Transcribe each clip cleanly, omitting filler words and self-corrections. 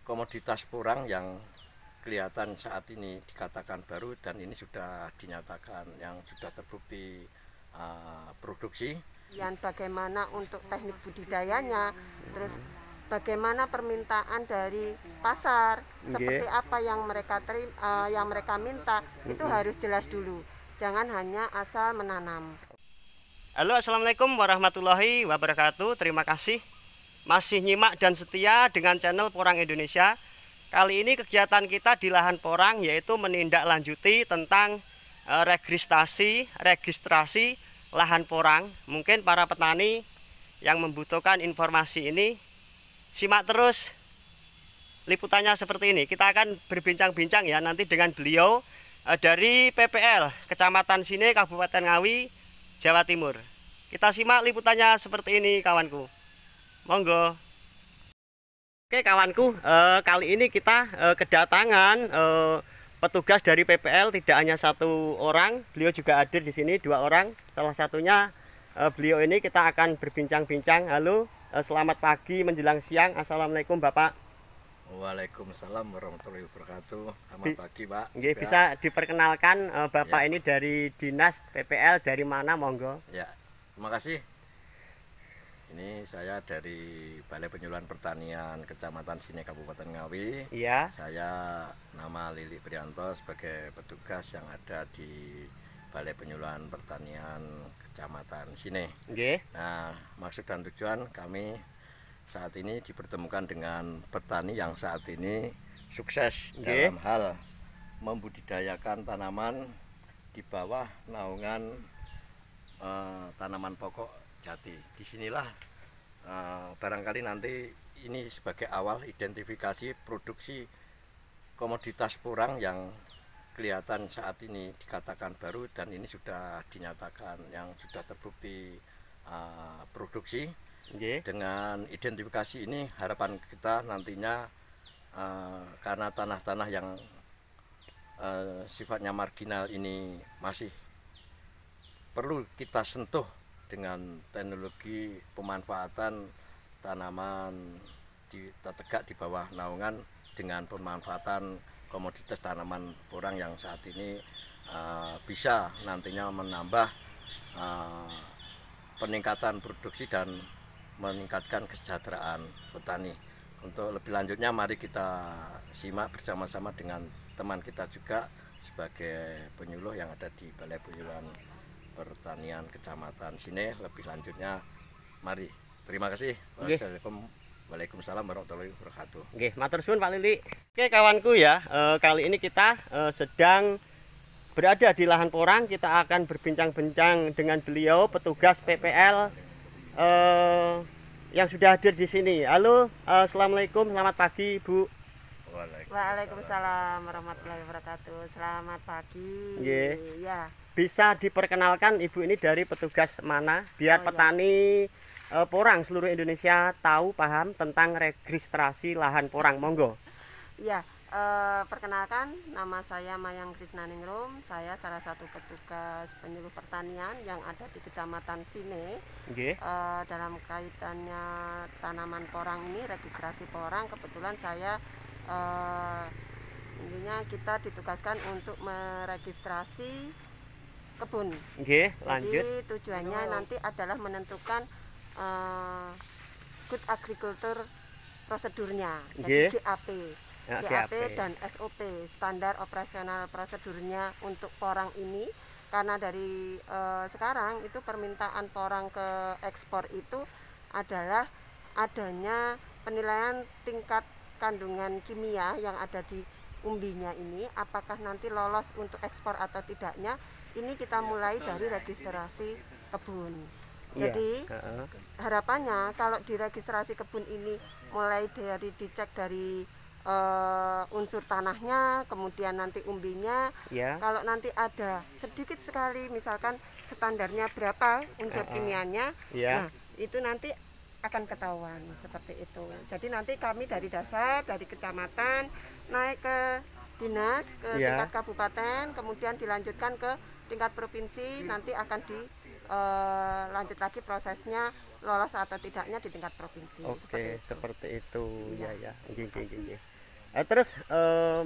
komoditas porang yang kelihatan saat ini dikatakan baru dan ini sudah dinyatakan yang sudah terbukti produksi. Yang bagaimana untuk teknik budidayanya, terus bagaimana permintaan dari pasar, seperti apa yang mereka minta, itu harus jelas dulu. Jangan hanya asal menanam. Halo, assalamualaikum warahmatullahi wabarakatuh. Terima kasih masih nyimak dan setia dengan channel Porang Indonesia. Kali ini kegiatan kita di lahan porang yaitu menindaklanjuti tentang registrasi lahan porang. Mungkin para petani yang membutuhkan informasi ini simak terus liputannya seperti ini. Kita akan berbincang-bincang ya nanti dengan beliau dari PPL Kecamatan Sine, Kabupaten Ngawi, Jawa Timur. Kita simak liputannya seperti ini kawanku. Monggo. Oke kawanku, kali ini kita kedatangan petugas dari PPL, tidak hanya satu orang, beliau juga hadir di sini 2 orang. Salah satunya beliau ini kita akan berbincang-bincang. Halo, selamat pagi menjelang siang. Assalamualaikum Bapak. Waalaikumsalam warahmatullahi wabarakatuh. Selamat pagi Pak. Bisa diperkenalkan Bapak ya. Ini dari dinas PPL dari mana, monggo? Ya, terima kasih. Ini saya dari Balai Penyuluhan Pertanian Kecamatan Sine, Kabupaten Ngawi. Iya. Saya nama Lili Prianto sebagai petugas yang ada di Balai Penyuluhan Pertanian Kecamatan Sine. Nggih. Nah, maksud dan tujuan kami saat ini dipertemukan dengan petani yang saat ini sukses dalam hal membudidayakan tanaman di bawah naungan tanaman pokok jati. Disinilah barangkali nanti ini sebagai awal identifikasi produksi komoditas porang yang kelihatan saat ini dikatakan baru dan ini sudah dinyatakan yang sudah terbukti produksi. Dengan identifikasi ini harapan kita nantinya karena tanah-tanah yang sifatnya marginal ini masih perlu kita sentuh dengan teknologi pemanfaatan tanaman tegak di bawah naungan dengan pemanfaatan komoditas tanaman porang yang saat ini bisa nantinya menambah peningkatan produksi dan meningkatkan kesejahteraan petani. Untuk lebih lanjutnya mari kita simak bersama-sama dengan teman kita juga sebagai penyuluh yang ada di Balai Penyuluhan Pertanian Kecamatan Sine. Lebih lanjutnya mari. Terima kasih. Waalaikumsalam warahmatullahi wabarakatuh. Nggih, matur suwun Pak Lili. Oke kawanku ya, kali ini kita sedang berada di lahan porang. Kita akan berbincang-bincang dengan beliau petugas PPL yang sudah hadir di sini. Halo, assalamualaikum, selamat pagi Bu. Waalaikumsalam warahmatullahi wabarakatuh. Selamat pagi. Ya. Bisa diperkenalkan Ibu ini dari petugas mana biar petani porang seluruh Indonesia tahu paham tentang registrasi lahan porang, monggo. Iya, perkenalkan nama saya Mayang Krisnaningrum. Saya salah satu petugas penyuluh pertanian yang ada di Kecamatan Sine. Dalam kaitannya tanaman porang ini, registrasi porang, kebetulan saya intinya kita ditugaskan untuk meregistrasi kebun. Lanjut. Jadi tujuannya nanti adalah menentukan good agriculture prosedurnya, jadi GAP dan SOP, standar operasional prosedurnya untuk porang ini. Karena dari sekarang itu permintaan porang ke ekspor itu adalah adanya penilaian tingkat kandungan kimia yang ada di umbinya ini, apakah nanti lolos untuk ekspor atau tidaknya. Ini kita mulai dari registrasi kebun. Jadi harapannya kalau di registrasi kebun ini mulai dari dicek dari unsur tanahnya, kemudian nanti umbinya. Kalau nanti ada sedikit sekali misalkan standarnya berapa unsur kimianya, nah itu nanti akan ketahuan seperti itu. Jadi nanti kami dari dasar, dari kecamatan naik ke dinas, ke tingkat kabupaten, kemudian dilanjutkan ke tingkat provinsi, nanti akan lanjut lagi prosesnya lolos atau tidaknya di tingkat provinsi. Oke, seperti itu. Ya. Terus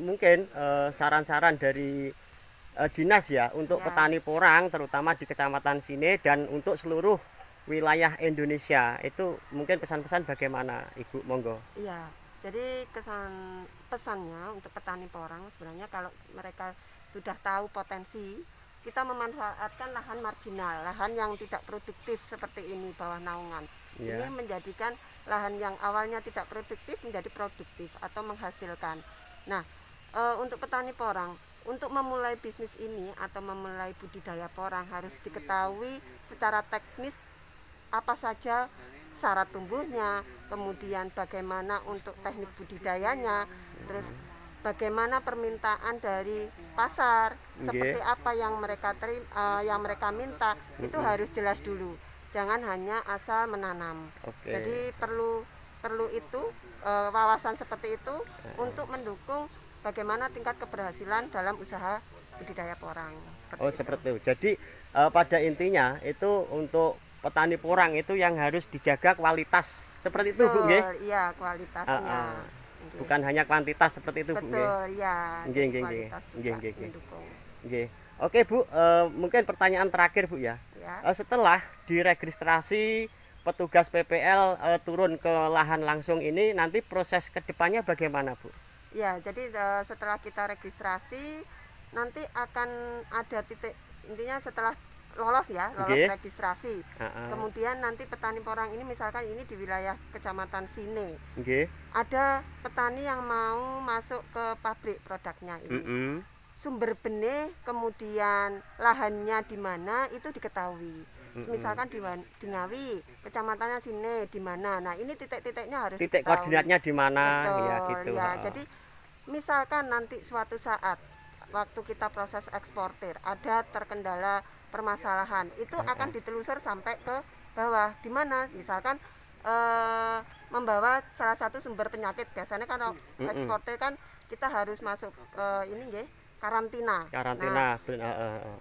mungkin saran-saran dari dinas ya untuk petani porang terutama di Kecamatan Sine dan untuk seluruh wilayah Indonesia, itu mungkin pesan-pesan bagaimana Ibu, monggo. Iya, jadi pesannya untuk petani porang sebenarnya kalau mereka sudah tahu potensi, kita memanfaatkan lahan marginal, lahan yang tidak produktif seperti ini bawah naungan. Ini menjadikan lahan yang awalnya tidak produktif menjadi produktif atau menghasilkan. Nah, untuk petani porang, untuk memulai bisnis ini atau memulai budidaya porang harus diketahui secara teknis apa saja syarat tumbuhnya, kemudian bagaimana untuk teknik budidayanya, terus bagaimana permintaan dari pasar, seperti apa yang mereka minta, itu harus jelas dulu. Jangan hanya asal menanam. Jadi perlu itu wawasan seperti itu untuk mendukung bagaimana tingkat keberhasilan dalam usaha budidaya porang. Seperti itu. Jadi pada intinya itu untuk petani porang itu yang harus dijaga kualitas seperti itu, Bu, nggih? Iya, kualitasnya. Bukan hanya kuantitas seperti itu, Bu, nggih? Betul, ya. Nggih. Oke, Bu, mungkin pertanyaan terakhir, Bu, ya. Setelah diregistrasi petugas PPL turun ke lahan langsung ini, nanti proses kedepannya bagaimana, Bu? Ya, jadi setelah kita registrasi nanti akan ada titik, intinya setelah lolos registrasi. Kemudian nanti petani porang ini, misalkan ini di wilayah Kecamatan Sine, ada petani yang mau masuk ke pabrik produknya ini. Sumber benih, kemudian lahannya di mana itu diketahui. Misalkan di Ngawi, kecamatannya Sine di mana. Nah, ini titik-titiknya harus titik diketahui. Koordinatnya di mana? Betul, ya gitu. Ya. Jadi misalkan nanti suatu saat waktu kita proses eksportir ada terkendala permasalahan, itu akan ditelusur sampai ke bawah. Di mana misalkan membawa salah satu sumber penyakit. Biasanya kalau eksportir kan kita harus masuk karantina. Nah,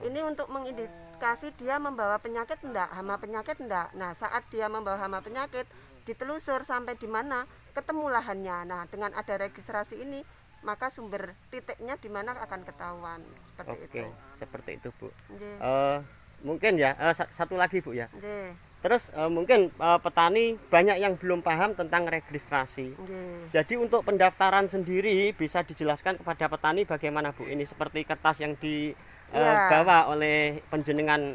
ini untuk mengindikasi dia membawa penyakit enggak, hama penyakit enggak. Nah, saat dia membawa hama penyakit, ditelusur sampai di mana, ketemu lahannya. Nah, dengan ada registrasi ini, maka sumber titiknya di mana akan ketahuan. Seperti itu. Seperti itu, Bu. Mungkin ya satu lagi, Bu, ya. Terus mungkin petani banyak yang belum paham tentang registrasi. Jadi untuk pendaftaran sendiri bisa dijelaskan kepada petani bagaimana, Bu? Ini seperti kertas yang dibawa oleh penjenengan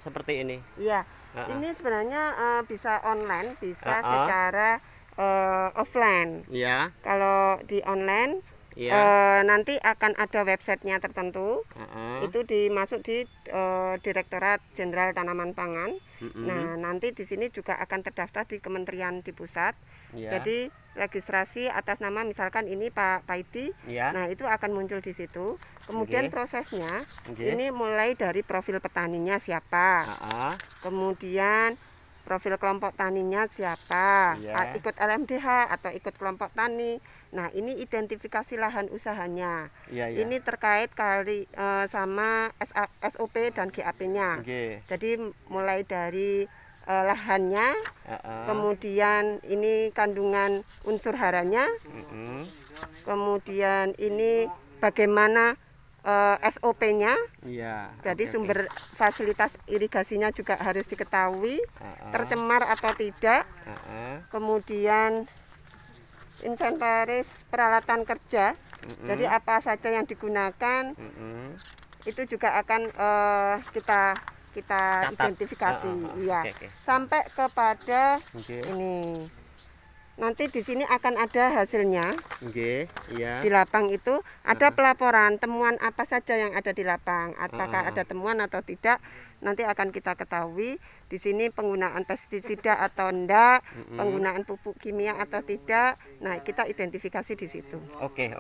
seperti ini. Iya. Ini sebenarnya bisa online, bisa secara offline. Iya. Kalau di online nanti akan ada websitenya tertentu. Itu dimasuk di Direktorat Jenderal Tanaman Pangan. Nah, nanti di sini juga akan terdaftar di kementerian di pusat. Jadi registrasi atas nama misalkan ini Pak Paidi. Nah, itu akan muncul di situ. Kemudian prosesnya ini mulai dari profil petaninya siapa. Kemudian profil kelompok taninya siapa, ikut LMDH atau ikut kelompok tani. Nah, ini identifikasi lahan usahanya. Ini terkait sama SOP dan GAP-nya. Jadi mulai dari lahannya, kemudian ini kandungan unsur haranya, kemudian ini bagaimana SOP-nya, jadi sumber fasilitas irigasinya juga harus diketahui, tercemar atau tidak, kemudian inventaris peralatan kerja, jadi apa saja yang digunakan, itu juga akan kita identifikasi, sampai kepada ini. Nanti di sini akan ada hasilnya. Di lapang itu ada pelaporan temuan apa saja yang ada di lapang. Apakah ada temuan atau tidak, nanti akan kita ketahui. Di sini penggunaan pestisida atau enggak, penggunaan pupuk kimia atau tidak. Nah, kita identifikasi di situ. Oke,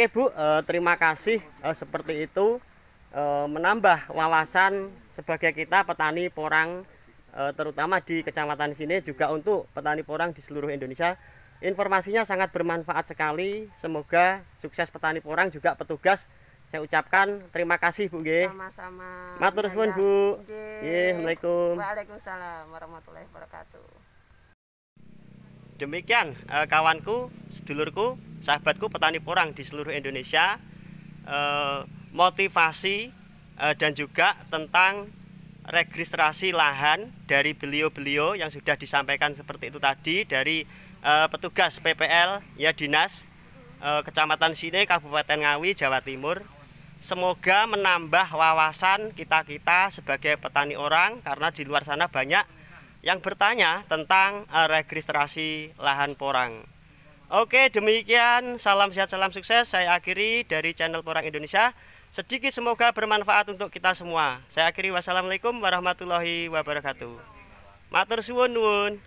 Bu, terima kasih. Seperti itu menambah wawasan sebagai kita petani porang, terutama di Kecamatan Sine, juga untuk petani porang di seluruh Indonesia. Informasinya sangat bermanfaat sekali. Semoga sukses petani porang juga petugas. Saya ucapkan terima kasih, Bu. Sama-sama. Matur suwun, Bu. Assalamualaikum. Waalaikumsalam warahmatullahi wabarakatuh. demikian kawanku, sedulurku, sahabatku petani porang di seluruh Indonesia, motivasi dan juga tentang registrasi lahan dari beliau-beliau yang sudah disampaikan seperti itu tadi dari petugas PPL ya, Dinas Kecamatan Sine, Kabupaten Ngawi, Jawa Timur. Semoga menambah wawasan kita-kita sebagai petani orang, karena di luar sana banyak yang bertanya tentang registrasi lahan porang. Oke, demikian, salam sehat, salam sukses. Saya akhiri dari channel Porang Indonesia. Sedikit semoga bermanfaat untuk kita semua. Saya akhiri, wassalamualaikum warahmatullahi wabarakatuh. Matur suwun nuwun.